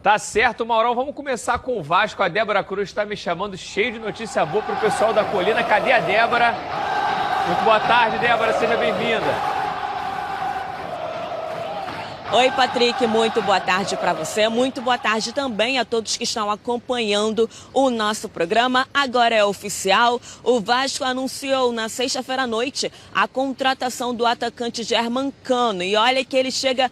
Tá certo, Maurão. Vamos começar com o Vasco. A Débora Cruz está me chamando, cheio de notícia boa para o pessoal da Colina. Cadê a Débora? Muito boa tarde, Débora. Seja bem-vinda. Oi, Patrick, muito boa tarde para você. Muito boa tarde também a todos que estão acompanhando o nosso programa. Agora é oficial. O Vasco anunciou na sexta-feira à noite a contratação do atacante Germancano. E olha que ele chega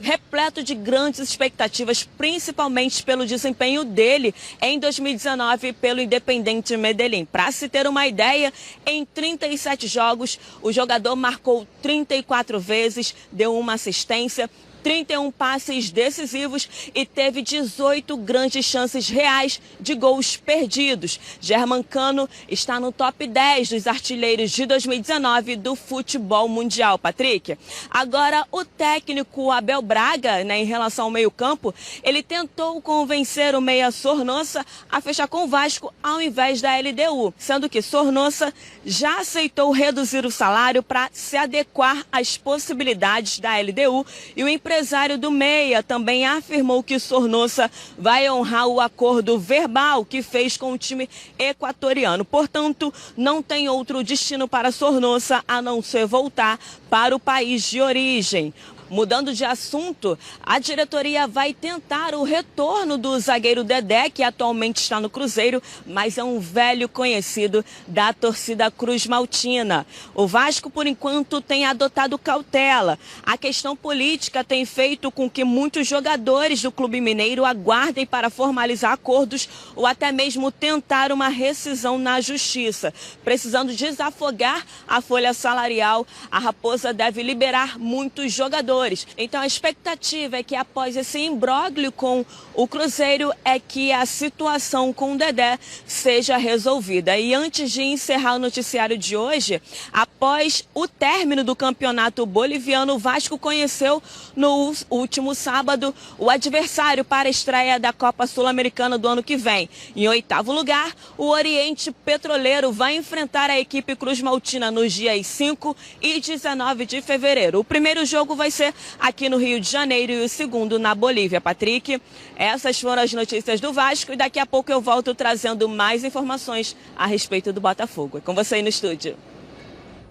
repleto de grandes expectativas, principalmente pelo desempenho dele em 2019 pelo Independiente Medellín. Para se ter uma ideia, em 37 jogos, o jogador marcou 34 vezes, deu uma assistência, 31 passes decisivos e teve 18 grandes chances reais de gols perdidos. Germancano está no top 10 dos artilheiros de 2019 do futebol mundial, Patrick. Agora, o técnico Abel Braga, em relação ao meio-campo, ele tentou convencer o meia Sornosa a fechar com o Vasco ao invés da LDU, sendo que Sornosa já aceitou reduzir o salário para se adequar às possibilidades da LDU e o empresário do Meia também afirmou que Sornosa vai honrar o acordo verbal que fez com o time equatoriano. Portanto, não tem outro destino para Sornosa a não ser voltar para o país de origem. Mudando de assunto, a diretoria vai tentar o retorno do zagueiro Dedé, que atualmente está no Cruzeiro, mas é um velho conhecido da torcida Cruz Maltina. O Vasco, por enquanto, tem adotado cautela. A questão política tem feito com que muitos jogadores do Clube Mineiro aguardem para formalizar acordos ou até mesmo tentar uma rescisão na justiça. Precisando desafogar a folha salarial, a Raposa deve liberar muitos jogadores. Então a expectativa é que após esse imbróglio com o Cruzeiro é que a situação com o Dedé seja resolvida. E antes de encerrar o noticiário de hoje, após o término do campeonato boliviano, o Vasco conheceu no último sábado o adversário para a estreia da Copa Sul-Americana do ano que vem. Em 8º lugar, o Oriente Petroleiro vai enfrentar a equipe Cruz Maltina nos dias 5 e 19 de fevereiro. O primeiro jogo vai ser aqui no Rio de Janeiro e o segundo na Bolívia, Patrick. Essas foram as notícias do Vasco e daqui a pouco eu volto trazendo mais informações a respeito do Botafogo. É com você aí no estúdio.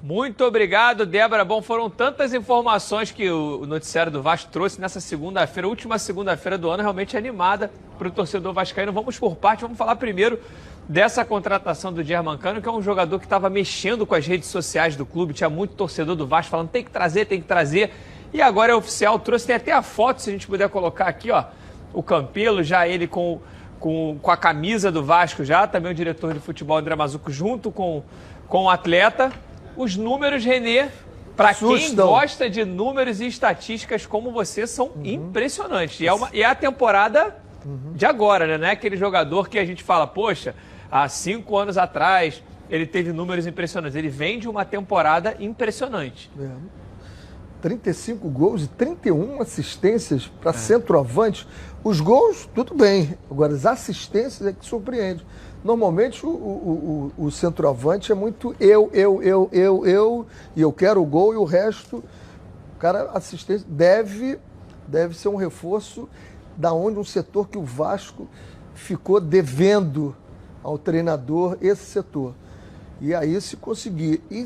Muito obrigado, Débora. Bom, foram tantas informações que o noticiário do Vasco trouxe nessa segunda-feira, última segunda-feira do ano, realmente animada para o torcedor vascaíno. Vamos por parte, vamos falar primeiro dessa contratação do Germancano, que é um jogador que estava mexendo com as redes sociais do clube, tinha muito torcedor do Vasco falando tem que trazer, tem que trazer. E agora é oficial, trouxe, tem até a foto, se a gente puder colocar aqui, ó, o Campelo, já ele com a camisa do Vasco já, também o diretor de futebol André Mazuco junto com o atleta. Os números, Renê, para quem gosta de números e estatísticas como você, são impressionantes. E é a temporada de agora, né? Não é aquele jogador que a gente fala, poxa, há 5 anos atrás ele teve números impressionantes. Ele vem de uma temporada impressionante. 35 gols e 31 assistências para centroavante. Os gols, tudo bem. Agora, as assistências é que surpreende. Normalmente, o centroavante é muito eu, e eu quero o gol, e o resto, o cara, assistência, deve ser um reforço da onde um setor que o Vasco ficou devendo ao treinador esse setor. E aí, se conseguir, e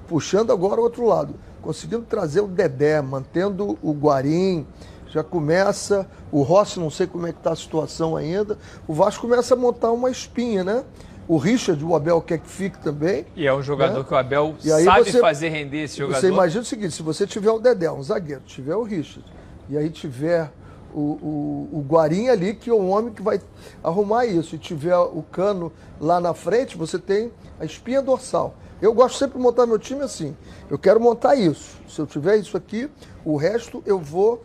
puxando agora o outro lado, conseguindo trazer o Dedé, mantendo o Guarim, já começa, o Rossi, não sei como é que está a situação ainda, o Vasco começa a montar uma espinha, né? O Richard, o Abel quer que fique também. E é um jogador, né, que o Abel sabe fazer render esse jogador. Você imagina o seguinte, se você tiver o Dedé, um zagueiro, tiver o Richard, e aí tiver o Guarim ali, que é o homem que vai arrumar isso, e tiver o Cano lá na frente, você tem a espinha dorsal. Eu gosto sempre de montar meu time assim. Eu quero montar isso. Se eu tiver isso aqui, o resto eu vou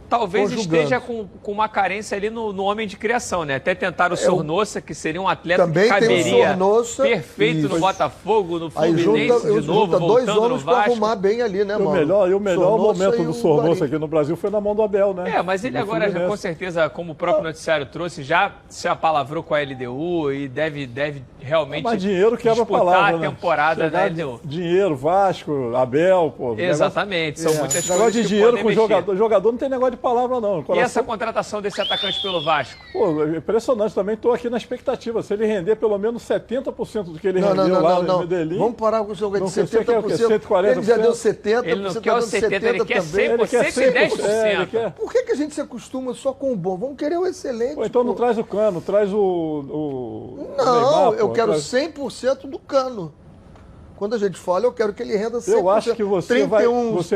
talvez esteja com uma carência ali no homem de criação, né? Até tentaram o Sornosa, que seria um atleta também que caberia Sornosa, perfeito no Botafogo, no Fluminense, de novo, dois voltando homens para arrumar bem ali, né, mano? O melhor momento do Sornosa aqui no Brasil foi na mão do Abel, né? É, mas ele agora, já, com certeza, como o próprio noticiário trouxe, já se apalavrou com a LDU e deve realmente mas dinheiro quebra disputar palavra, a temporada, né? Dinheiro, Vasco, Abel, pô. Exatamente, são muitas negócio coisas de que dinheiro podem com mexer. jogador não tem negócio de palavra, não. E essa contratação desse atacante pelo Vasco? Pô, impressionante, também estou aqui na expectativa. Se ele render pelo menos 70% do que ele rendeu lá no Medellín... Vamos parar com o jogo de 70%. 140%. Ele já deu 70%, ele não quer o 70%, ele quer 100%, ele quer 110%. Por que a gente se acostuma só com o bom? Vamos querer o excelente. Pô, então não traz o Cano, traz o Não, Neymar, eu quero traz... 100% do Cano. Quando a gente fala, eu quero que ele renda 100%. Eu acho que você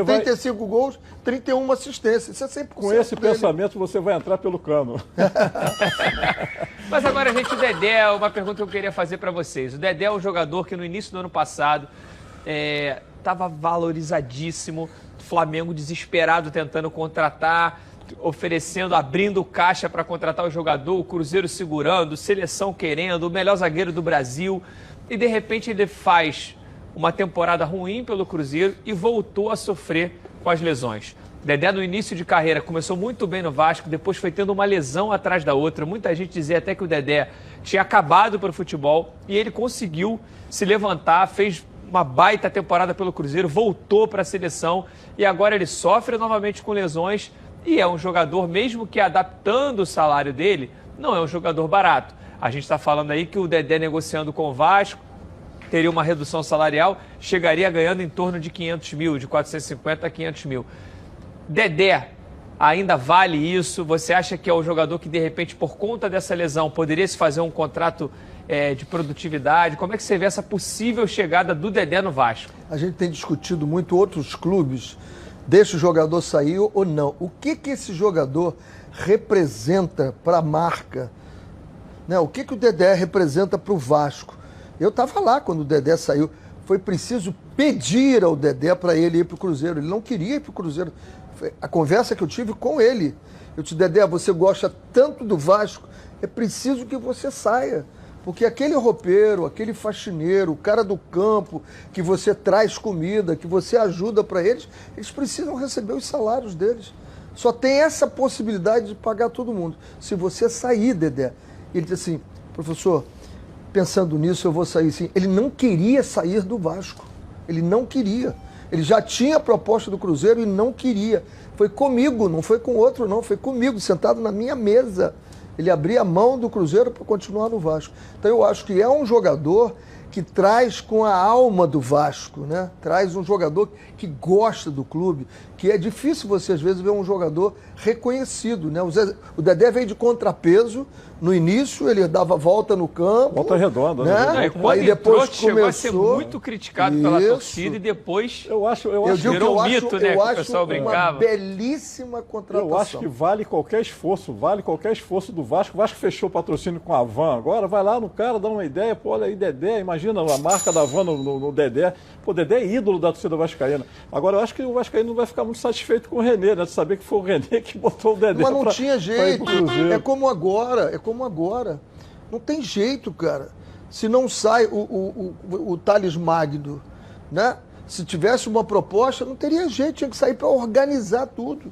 35 gols, 31 assistências. Isso é 100%. Com esse pensamento, você vai entrar pelo Cano. Mas agora, gente, o Dedé, uma pergunta que eu queria fazer para vocês. O Dedé é um jogador que no início do ano passado estava valorizadíssimo. O Flamengo desesperado tentando contratar, oferecendo, abrindo caixa para contratar o jogador, o Cruzeiro segurando, seleção querendo, o melhor zagueiro do Brasil. E de repente ele faz uma temporada ruim pelo Cruzeiro e voltou a sofrer com as lesões. Dedé, no início de carreira, começou muito bem no Vasco, depois foi tendo uma lesão atrás da outra. Muita gente dizia até que o Dedé tinha acabado para o futebol e ele conseguiu se levantar, fez uma baita temporada pelo Cruzeiro, voltou para a seleção e agora ele sofre novamente com lesões e é um jogador, mesmo que adaptando o salário dele, não é um jogador barato. A gente está falando aí que o Dedé negociando com o Vasco teria uma redução salarial, chegaria ganhando em torno de 500 mil, de 450 a 500 mil. Dedé ainda vale isso? Você acha que é o jogador que, de repente, por conta dessa lesão, poderia se fazer um contrato de produtividade? Como é que você vê essa possível chegada do Dedé no Vasco? A gente tem discutido muito outros clubes, deixa o jogador sair ou não. O que esse jogador representa para a marca? Né? O que o Dedé representa para o Vasco? Eu estava lá quando o Dedé saiu. Foi preciso pedir ao Dedé para ele ir para o Cruzeiro. Ele não queria ir para o Cruzeiro. A conversa que eu tive com ele. Eu disse, Dedé, você gosta tanto do Vasco, é preciso que você saia. Porque aquele roupeiro, aquele faxineiro, o cara do campo, que você traz comida, que você ajuda para eles precisam receber os salários deles. Só tem essa possibilidade de pagar todo mundo. Se você sair, Dedé. Ele disse assim, professor, pensando nisso, eu vou sair sim. Ele não queria sair do Vasco. Ele não queria. Ele já tinha a proposta do Cruzeiro e não queria. Foi comigo, não foi com outro, não. Foi comigo, sentado na minha mesa. Ele abria a mão do Cruzeiro para continuar no Vasco. Então eu acho que é um jogador que traz com a alma do Vasco, né? Traz um jogador que gosta do clube, que é difícil você às vezes ver um jogador reconhecido, né? O Dedé veio de contrapeso, no início ele dava volta no campo. Volta redonda, né? Aí depois chegou a ser muito criticado pela torcida e depois virou um mito, né? Que o pessoal brincava. Uma belíssima contratação. Eu acho que vale qualquer esforço do Vasco. O Vasco fechou o patrocínio com a Van, agora vai lá no cara, dá uma ideia, pô, olha aí, Dedé, imagina a marca da Van no Dedé. Pô, Dedé é ídolo da torcida vascaína. Agora, eu acho que o vascaíno não vai ficar muito satisfeito com o René, né? De saber que foi o René que botou o Dedé. Mas não tinha jeito. É como agora. Não tem jeito, cara. Se não sai o Thales Magno, né? Se tivesse uma proposta, não teria jeito. Tinha que sair para organizar tudo.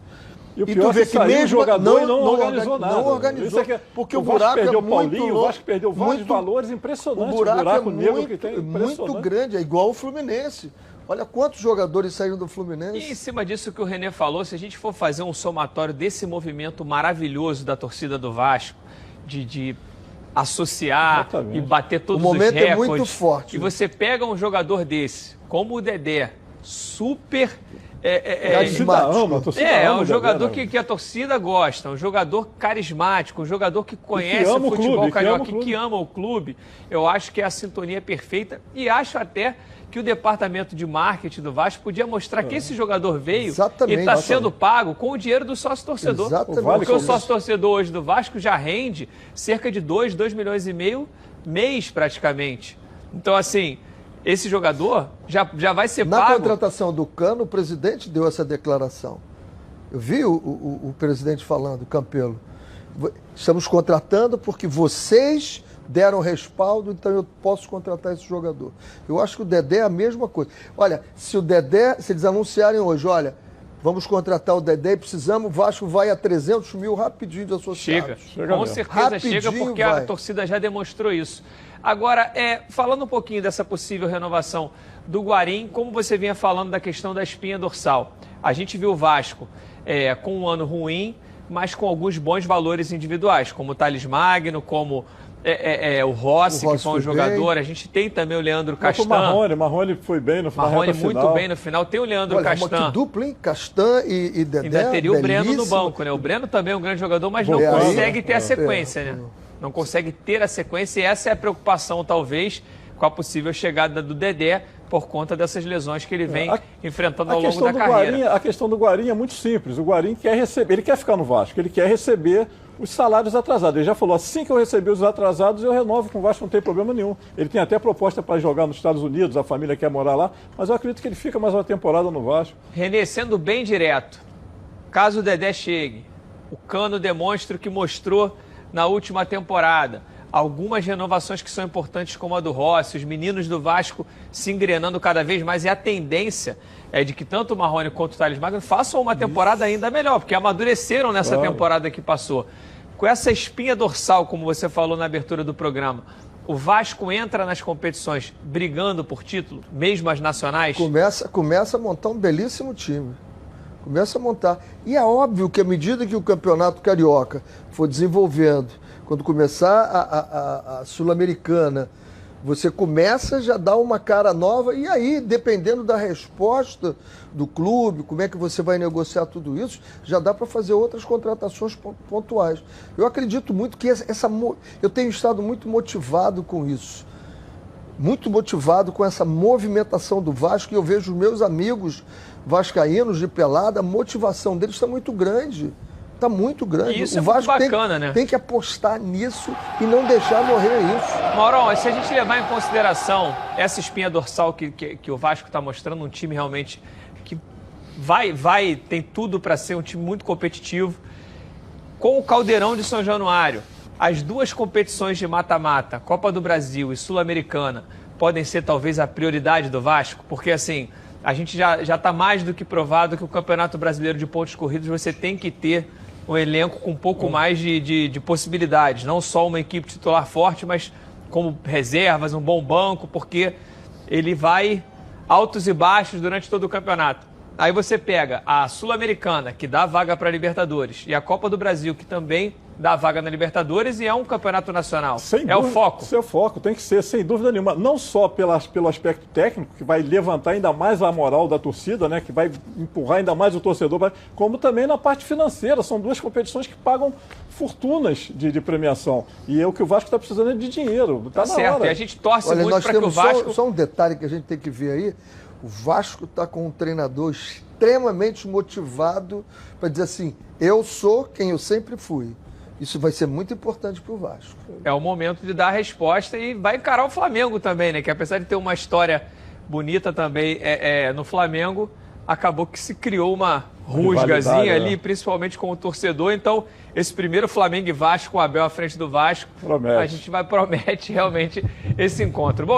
E o pior é que saiu o jogador e não organizou nada. Não organizou, porque o buraco perdeu o Paulinho, o Vasco perdeu vários valores impressionantes. O buraco negro que tem muito grande, é igual o Fluminense. Olha quantos jogadores saíram do Fluminense. E em cima disso que o René falou, se a gente for fazer um somatório desse movimento maravilhoso da torcida do Vasco, de associar e bater todos os recordes. O momento é muito forte. E você pega um jogador desse, como o Dedé, super... um jogador que a torcida gosta, um jogador carismático, um jogador que conhece o futebol carioca, que ama o clube. Eu acho que é a sintonia perfeita e acho até que o departamento de marketing do Vasco podia mostrar que esse jogador veio e está sendo pago com o dinheiro do sócio-torcedor. Porque o sócio-torcedor hoje do Vasco já rende cerca de 2 milhões e meio mês praticamente. Então, assim... Esse jogador já vai ser pago. Na contratação do Cano, o presidente deu essa declaração. Eu vi o presidente falando, Campelo. Estamos contratando porque vocês deram respaldo, então eu posso contratar esse jogador. Eu acho que o Dedé é a mesma coisa. Olha, se eles anunciarem hoje, olha, vamos contratar o Dedé e precisamos, o Vasco vai a 300 mil rapidinho de associados. Chega, com certeza chega, porque a torcida já demonstrou isso. Agora, falando um pouquinho dessa possível renovação do Guarim, como você vinha falando da questão da espinha dorsal, a gente viu o Vasco com um ano ruim, mas com alguns bons valores individuais, como o Thales Magno, como o Rossi, que foi um jogador. A gente tem também o Leandro Castan. O Marrone foi bem no final. Marrone muito bem no final. Tem o Leandro Castan. Que dupla, hein? Castan e Dedé. Ainda teria o Breno no banco, né? O Breno também é um grande jogador, mas não consegue ter a sequência, né? Não consegue ter a sequência, e essa é a preocupação, talvez, com a possível chegada do Dedé, por conta dessas lesões que ele vem enfrentando ao longo da carreira. A questão do Guarim é muito simples. O Guarim quer receber, ele quer ficar no Vasco, ele quer receber os salários atrasados. Ele já falou, assim que eu receber os atrasados, eu renovo com o Vasco, não tem problema nenhum. Ele tem até proposta para jogar nos Estados Unidos, a família quer morar lá, mas eu acredito que ele fica mais uma temporada no Vasco. Renê, sendo bem direto, caso o Dedé chegue, o Cano demonstra o que mostrou na última temporada. Algumas renovações que são importantes, como a do Rossi, os meninos do Vasco se engrenando cada vez mais, e a tendência é de que tanto o Marrone quanto o Thales Magno façam uma temporada ainda melhor, porque amadureceram nessa temporada que passou. Com essa espinha dorsal, como você falou na abertura do programa, o Vasco entra nas competições brigando por título, mesmo as nacionais? Começa a montar um belíssimo time. Começa a montar. E é óbvio que à medida que o Campeonato Carioca for desenvolvendo, quando começar a Sul-Americana, você começa a já dar uma cara nova, e aí, dependendo da resposta do clube, como é que você vai negociar tudo isso, já dá para fazer outras contratações pontuais. Eu acredito muito que eu tenho estado muito motivado com isso. Muito motivado com essa movimentação do Vasco, e eu vejo os meus amigos vascaínos de pelada, a motivação deles está muito grande. Está muito grande. E isso o Vasco é muito bacana, né? Tem que apostar nisso e não deixar morrer isso. Maurão, se a gente levar em consideração essa espinha dorsal que o Vasco está mostrando, um time realmente que tem tudo para ser um time muito competitivo, com o Caldeirão de São Januário, as duas competições de mata-mata, Copa do Brasil e Sul-Americana, podem ser talvez a prioridade do Vasco, porque assim, a gente já está mais do que provado que o Campeonato Brasileiro de Pontos Corridos você tem que ter um elenco com um pouco mais de possibilidades, não só uma equipe titular forte, mas como reservas, um bom banco, porque ele vai altos e baixos durante todo o campeonato. Aí você pega a Sul-Americana, que dá vaga para a Libertadores, e a Copa do Brasil, que também dá vaga na Libertadores, e é um campeonato nacional. O foco. Seu foco tem que ser, sem dúvida nenhuma, não só pelo aspecto técnico, que vai levantar ainda mais a moral da torcida, né, que vai empurrar ainda mais o torcedor, como também na parte financeira. São duas competições que pagam fortunas de premiação. E é o que o Vasco está precisando é de dinheiro. Tá na certo, hora. E a gente torce muito para que o Vasco... Só um detalhe que a gente tem que ver aí. O Vasco está com um treinador extremamente motivado para dizer assim, eu sou quem eu sempre fui. Isso vai ser muito importante para o Vasco. É o momento de dar a resposta, e vai encarar o Flamengo também, né? Que apesar de ter uma história bonita também no Flamengo, acabou que se criou uma rusgazinha ali, principalmente com o torcedor. Então, esse primeiro Flamengo e Vasco, com o Abel à frente do Vasco, a gente promete realmente esse encontro. Bom,